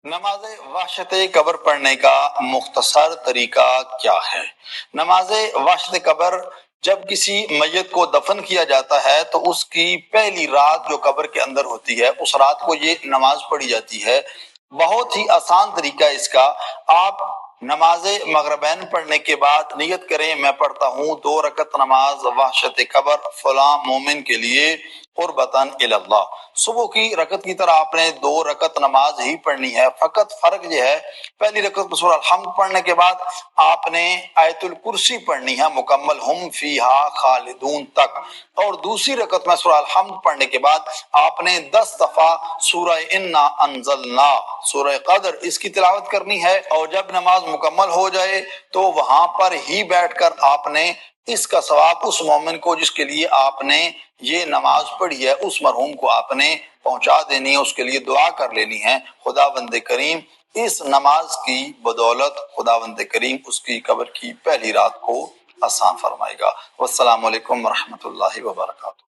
نماز وحشت قبر پڑھنے کا مختصر طریقہ کیا ہے؟ نماز وحشت قبر جب کسی میت کو دفن کیا جاتا ہے تو اس کی پہلی رات جو قبر کے اندر ہوتی ہے اس رات کو یہ نماز پڑھی جاتی ہے۔ بہت ہی آسان طریقہ اس کا، آپ نماز مغربین پڑھنے کے بعد نیت کریں میں پڑھتا ہوں 2 رکعت نماز وحشت قبر فلاں مومن کے لیے قربتاً الی اللہ۔ صبح کی رکعت کی طرح آپ نے 2 رکعت نماز ہی پڑھنی ہے، فقط فرق یہ ہے پہلی رکعت میں سورہ الحمد پڑھنے کے بعد آپ نے آیت الکرسی پڑھنی ہے مکمل ہم فیہا خالدون تک، اور دوسری رکعت میں سورہ الحمد پڑھنے کے بعد آپ نے 10 دفعہ سورہ انا انزلنا سورہ قدر اس کی تلاوت کرنی ہے، اور جب نماز مکمل ہو جائے تو وہاں پر ہی بیٹھ کر آپ نے اس کا ثواب اس مومن کو جس کے لیے آپ نے یہ نماز پڑھی ہے اس مرحوم کو آپ نے پہنچا دینی ہے، اس کے لیے دعا کر لینی ہے۔ خداوند کریم اس نماز کی بدولت خداوند کریم اس کی قبر کی پہلی رات کو آسان فرمائے گا۔ والسلام علیکم ورحمۃ اللہ وبرکاتہ۔